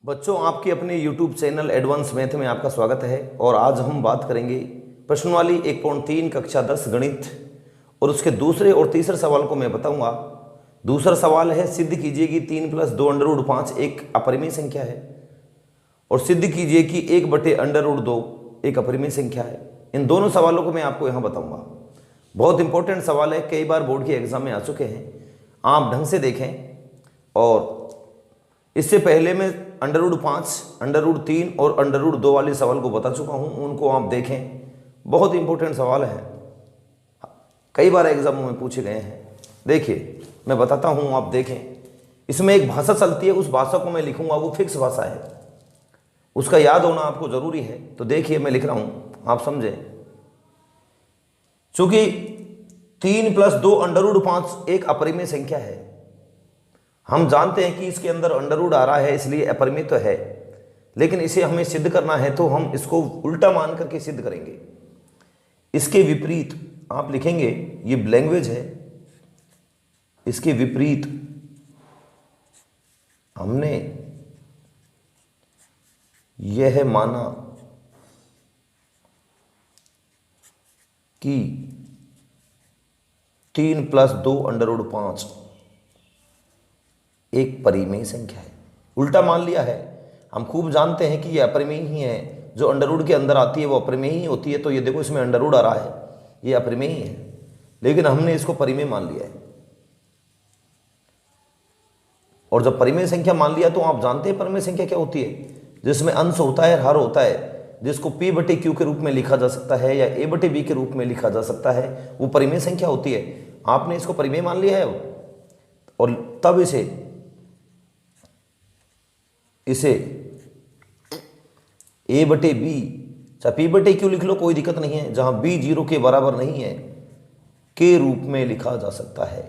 बच्चों, आपके अपने YouTube चैनल एडवांस मैथ में आपका स्वागत है। और आज हम बात करेंगे प्रश्नवाली 1.3 कक्षा 10 गणित और उसके दूसरे और तीसरे सवाल को मैं बताऊंगा। दूसरा सवाल है, सिद्ध कीजिए कि 3 + 2 अंडर रूट 5 एक अपरिमेय संख्या है, और सिद्ध कीजिए कि 1/√2 एक अपरिमेय संख्या है। इन दोनों सवालों को मैं आपको यहाँ बताऊंगा। बहुत इंपॉर्टेंट सवाल है, कई बार बोर्ड के एग्जाम में आ चुके हैं। आप ढंग से देखें। और इससे पहले मैं अंडर रूट 5, अंडर रूट 3 और अंडर रूट 2 वाले सवाल को बता चुका हूं, उनको आप देखें। बहुत इंपॉर्टेंट सवाल है, कई बार एग्जामों में पूछे गए हैं। देखिए, मैं बताता हूं, आप देखें। इसमें एक भाषा चलती है, उस भाषा को मैं लिखूंगा, वो फिक्स भाषा है, उसका याद होना आपको जरूरी है। तो देखिए, मैं लिख रहा हूं, आप समझें। चूंकि 3 + 2 अंडर रूट 5 एक अपरिमेय संख्या है, हम जानते हैं कि इसके अंदर अंडर रूट आ रहा है, इसलिए अपरिमेय तो है। लेकिन इसे हमें सिद्ध करना है तो हम इसको उल्टा मान करके सिद्ध करेंगे। इसके विपरीत आप लिखेंगे, ये लैंग्वेज है, इसके विपरीत हमने यह माना कि 3 + 2 अंडर रूट 5 एक परिमेय संख्या है। उल्टा मान लिया है। हम खूब जानते हैं कि ये अपरिमेय ही है, जो अंडर रूट के अंदर आती है वो अपरिमेय ही होती है। तो ये देखो, इसमें अंडर रूट आ रहा है, ये अपरिमेय ही है, लेकिन हमने इसको परिमेय मान लिया है। और जब परिमेय संख्या मान लिया तो आप जानते हैं परिमेय संख्या क्या होती है, जिसमें अंश होता है, हर होता है, जिसको P/Q के रूप में लिखा जा सकता है या A/B के रूप में लिखा जा सकता है, वो परिमेय संख्या होती है। आपने इसको परिमेय मान लिया है, और तब इसे A/B, चाहे P/Q लिख लो, कोई दिक्कत नहीं है, जहां B 0 के बराबर नहीं है, के रूप में लिखा जा सकता है,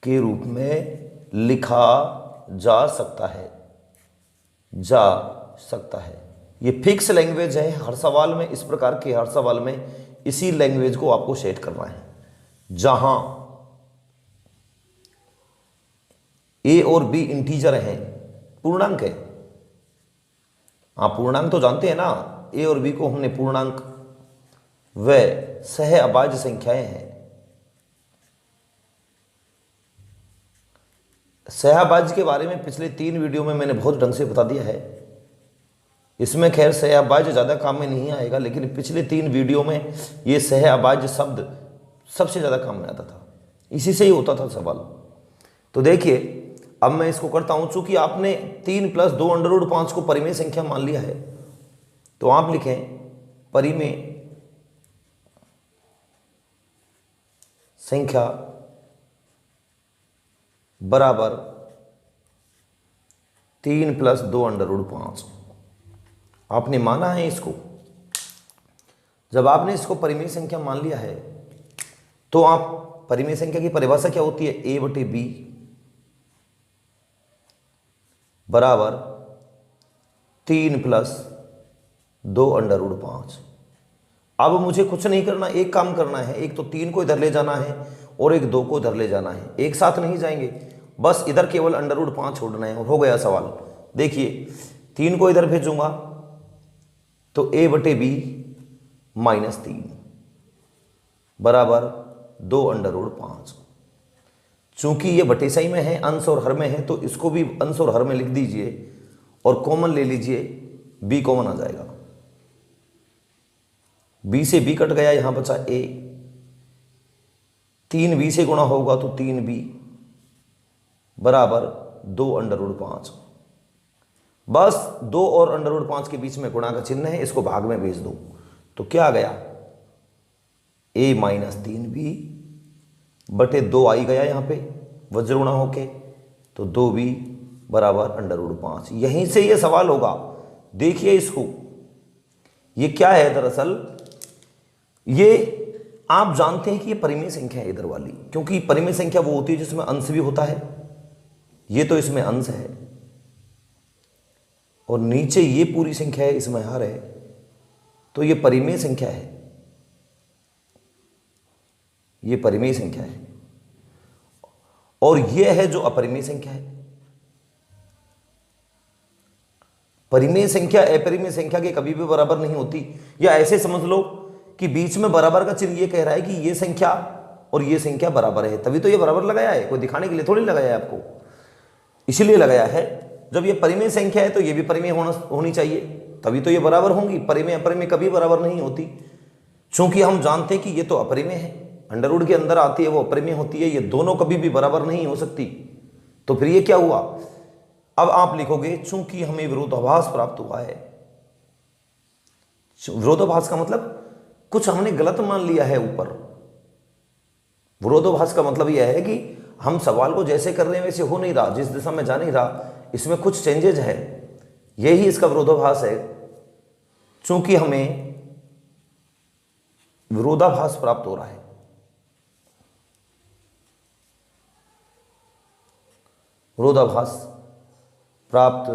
के रूप में लिखा जा सकता है। ये फिक्स लैंग्वेज है। हर सवाल में इस प्रकार के, हर सवाल में इसी लैंग्वेज को आपको सेट करना है, जहां A और B इंटीजर हैं, पूर्णांक है। आप पूर्णांक तो जानते हैं ना, A और B को हमने पूर्णांक व सह अभाज्य संख्याएं हैं। सहअभाज्य के बारे में पिछले 3 वीडियो में मैंने बहुत ढंग से बता दिया है। इसमें खैर सहअभाज्य ज़्यादा काम में नहीं आएगा, लेकिन पिछले 3 वीडियो में ये सहअभाज्य शब्द सबसे ज़्यादा काम में आता था, इसी से ही होता था सवाल। तो देखिए, अब मैं इसको करता हूं। चूंकि आपने 3 + 2 अंडर रूट 5 को परिमेय संख्या मान लिया है, तो आप लिखें परिमेय संख्या बराबर 3 + 2 अंडर रूट 5। आपने माना है इसको। जब आपने इसको परिमेय संख्या मान लिया है, तो आप, परिमेय संख्या की परिभाषा क्या होती है, A/B बराबर 3 + 2 अंडर रूट 5। अब मुझे कुछ नहीं करना, एक काम करना है। एक तो 3 को इधर ले जाना है और एक 2 को इधर ले जाना है, एक साथ नहीं जाएंगे, बस इधर केवल अंडर रूट 5 छोड़ना है और हो गया सवाल। देखिए, 3 को इधर भेजूंगा तो A/B -3 बराबर 2 अंडर रूट 5। चूंकि ये बटेसाई में है, अंश और हर में है, तो इसको भी अंश और हर में लिख दीजिए और कॉमन ले लीजिए, B कॉमन आ जाएगा। B से B कट गया, यहां बचा A। 3B से गुणा होगा तो 3B बराबर 2 अंडर रूट 5। बस 2 और अंडर रूट 5 के बीच में गुणा का चिन्ह है, इसको भाग में भेज दो तो क्या आ गया, A -3B बटे 2 आई गया, यहां पे वज्र गुणा होके, तो 2B बराबर अंडर रूट 5। यहीं से ये सवाल होगा। देखिए इसको, ये क्या है दरअसल, ये आप जानते हैं कि ये परिमेय संख्या है इधर वाली, क्योंकि परिमेय संख्या वो होती है जिसमें अंश भी होता है। ये तो इसमें अंश है, और नीचे ये पूरी संख्या है, इसमें हर है, तो ये परिमेय संख्या है, ये परिमेय संख्या है। और यह है जो अपरिमेय संख्या है। परिमेय संख्या अपरिमेय संख्या के कभी भी बराबर नहीं होती। या ऐसे समझ लो कि बीच में बराबर का चिन्ह ये कह रहा है कि ये संख्या और ये संख्या बराबर है, तभी तो ये बराबर लगाया है, कोई दिखाने के लिए थोड़ी लगाया है आपको, इसलिए लगाया है। जब ये परिमेय संख्या है तो ये भी परिमेय होनी चाहिए, तभी तो ये बराबर होंगी। परिमेय अपरिमेय कभी बराबर नहीं होती, चूंकि हम जानते हैं कि ये तो अपरिमेय है, अंडर रूट के अंदर आती है वो अपरिमेय होती है, ये दोनों कभी भी बराबर नहीं हो सकती। तो फिर ये क्या हुआ, अब आप लिखोगे चूंकि हमें विरोधाभास प्राप्त हुआ है। विरोधाभास का मतलब कुछ हमने गलत मान लिया है ऊपर। विरोधाभास का मतलब यह है कि हम सवाल को जैसे कर रहे हैं वैसे हो नहीं रहा, जिस दिशा में जा नहीं रहा, इसमें कुछ चेंजेज है, यही इसका विरोधाभास है। चूंकि हमें विरोधाभास प्राप्त हो रहा है, विरोधाभास प्राप्त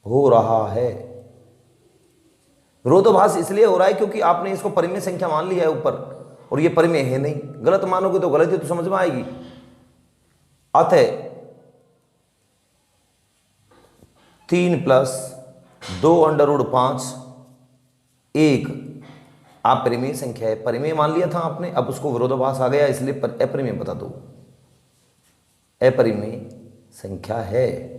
हो रहा है। विरोधाभास इसलिए हो रहा है क्योंकि आपने इसको परिमेय संख्या मान लिया है ऊपर, और ये परिमेय है नहीं। गलत मानोगे तो गलत ही तो समझ में आएगी। अतः 3 + 2 √ 5 एक अपरिमेय संख्या है। परिमेय मान लिया था आपने, अब उसको विरोधाभास आ गया इसलिए अपरिमेय बता दो, अपरिमेय संख्या है।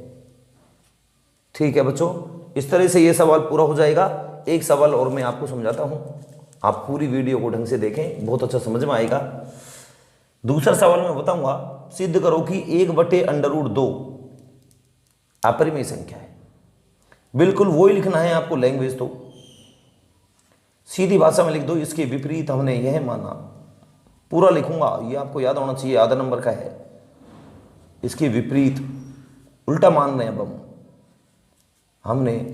ठीक है बच्चों, इस तरह से ये सवाल पूरा हो जाएगा। एक सवाल और मैं आपको समझाता हूं, आप पूरी वीडियो को ढंग से देखें, बहुत अच्छा समझ में आएगा। दूसरा सवाल मैं बताऊंगा, सिद्ध करो कि 1/√2 अपरिमेय संख्या है। बिल्कुल वही लिखना है आपको, लैंग्वेज तो सीधी भाषा में लिख दो, इसके विपरीत हमने यह माना। पूरा लिखूंगा, ये आपको याद होना चाहिए, आधा नंबर का है। इसके विपरीत उल्टा मान रहे हैं अब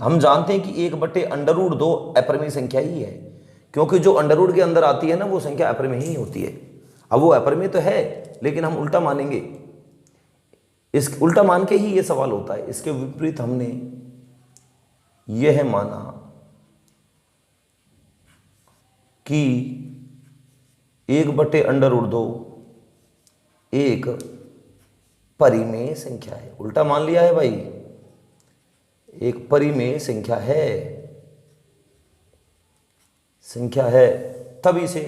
हम जानते हैं कि 1/√2 अपरिमेय संख्या ही है, क्योंकि जो अंडर रूट के अंदर आती है ना वो संख्या अपरिमेय ही होती है। अब वो अपरिमेय तो है लेकिन हम उल्टा मानेंगे, इस उल्टा मान के ही ये सवाल होता है। इसके विपरीत हमने यह माना कि 1/√2 एक परिमेय संख्या है। उल्टा मान लिया है भाई, एक परिमेय संख्या है, तब इसे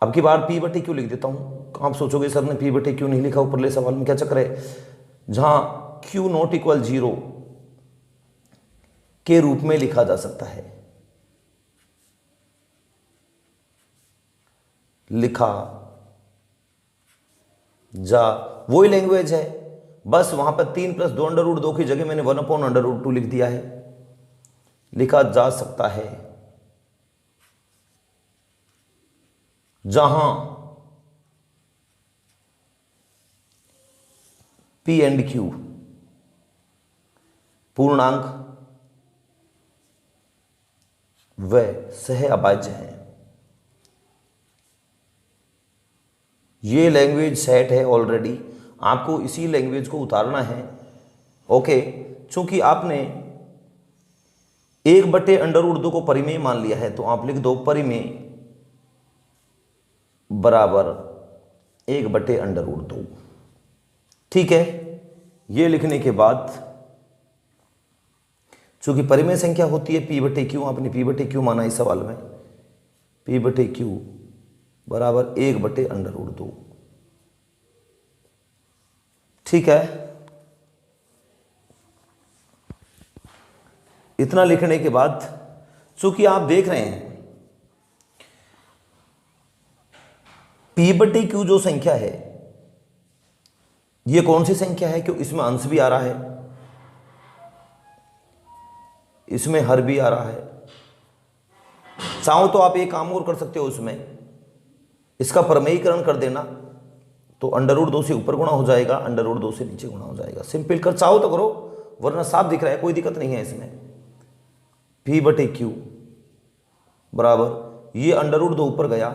अब की बार p/q लिख देता हूं। आप सोचोगे सर ने p/q नहीं लिखा ऊपरले सवाल में, क्या चक्कर है? जहां q ≠ 0 के रूप में लिखा जा सकता है, लिखा जा, वही लैंग्वेज है, बस वहां पर 3 + 2 √ 2 की जगह मैंने 1/√2 लिख दिया है। लिखा जा सकता है जहां p and q पूर्णांक व सह अभाज्य हैं। ये लैंग्वेज सेट है ऑलरेडी, आपको इसी लैंग्वेज को उतारना है। ओके, चूंकि आपने 1/√2 को परिमेय मान लिया है तो आप लिख दो परिमेय बराबर 1/√2। ठीक है, ये लिखने के बाद चूंकि परिमेय संख्या होती है p/q, आपने p/q माना इस सवाल में, p/q बराबर 1/√2। ठीक है, इतना लिखने के बाद चूंकि आप देख रहे हैं p/q जो संख्या है ये कौन सी संख्या है, क्यों इसमें अंश भी आ रहा है, इसमें हर भी आ रहा है। चाहो तो आप एक काम और कर सकते हो, उसमें इसका परमेयीकरण कर देना तो √2 से ऊपर गुणा हो जाएगा, √2 से नीचे गुणा हो जाएगा। सिंपल कर चाहो तो करो, वरना साफ दिख रहा है, कोई दिक्कत नहीं है इसमें। p/q बराबर ये √2 ऊपर गया,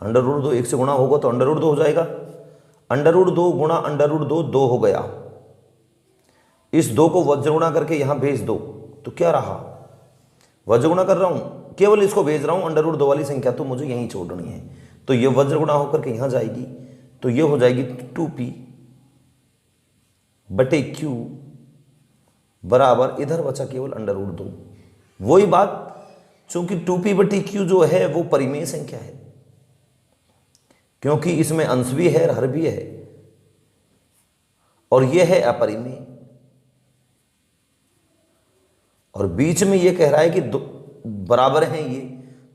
√2 1 से गुणा होगा तो √2 हो जाएगा, √2 गुणा √2 2 हो गया। इस 2 को वज्र गुणा करके यहां भेज दो तो क्या रहा, वज्र गुणा कर रहा हूं, केवल इसको भेज रहा हूं, √2 वाली संख्या तो मुझे यहीं छोड़नी है। तो ये वज्र गुणा होकर के यहाँ जाएगी, तो ये हो जाएगी 2p बटे q बराबर इधर बचा केवल √2। वही बात, चूंकि 2p बटे q जो है वो परिमेय संख्या है, क्योंकि इसमें अंश भी है हर भी है, और ये है अपरिमेय, और बीच में ये कह रहा है कि बराबर हैं ये।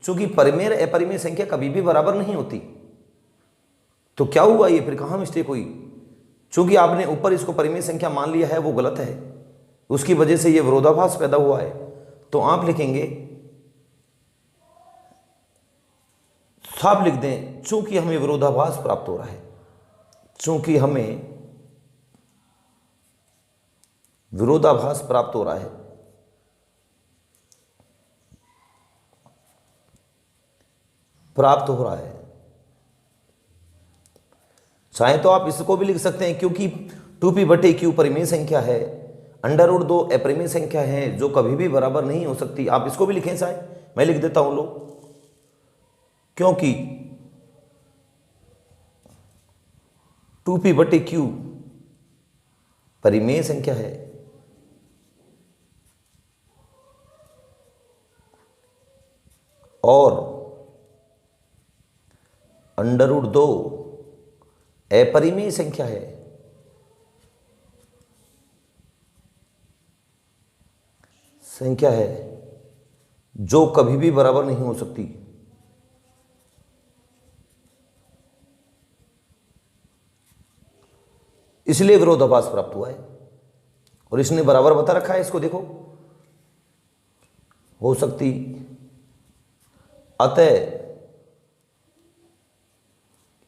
चूंकि परिमेय अपरिमेय संख्या कभी भी बराबर नहीं होती, तो क्या हुआ ये, फिर कहां मिस्टेक हुई? चूंकि आपने ऊपर इसको परिमेय संख्या मान लिया है, वो गलत है, उसकी वजह से ये विरोधाभास पैदा हुआ है। तो आप लिखेंगे, साफ लिख दें, चूंकि हमें विरोधाभास प्राप्त हो रहा है, चूंकि हमें विरोधाभास प्राप्त हो रहा है, चाहे तो आप इसको भी लिख सकते हैं, क्योंकि 2p बटे q परिमेय संख्या है, √2 अपरिमेय संख्या है जो कभी भी बराबर नहीं हो सकती। आप इसको भी लिखें, चाहे मैं लिख देता हूं लो, क्योंकि 2p बटे q परिमेय संख्या है और √2 अपरिमेय संख्या है, जो कभी भी बराबर नहीं हो सकती। इसलिए विरोधाभास प्राप्त हुआ है, और इसने बराबर बता रखा है, इसको देखो, हो सकती, अतः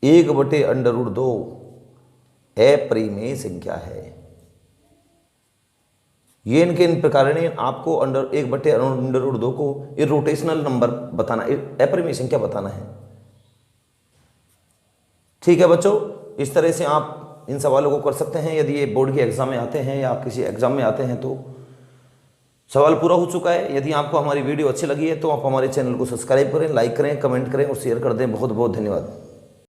1 बटे √2 अपरिमेय संख्या है। ये इनके इन प्रकार ने आपको 1 बटे √2 को इरोटेशनल नंबर बताना, अपरिमेय संख्या बताना है। ठीक है बच्चों, इस तरह से आप इन सवालों को कर सकते हैं। यदि ये बोर्ड के एग्जाम में आते हैं या किसी एग्जाम में आते हैं तो सवाल पूरा हो चुका है। यदि आपको हमारी वीडियो अच्छी लगी है तो आप हमारे चैनल को सब्सक्राइब करें, लाइक करें, कमेंट करें और शेयर कर दें। बहुत बहुत धन्यवाद।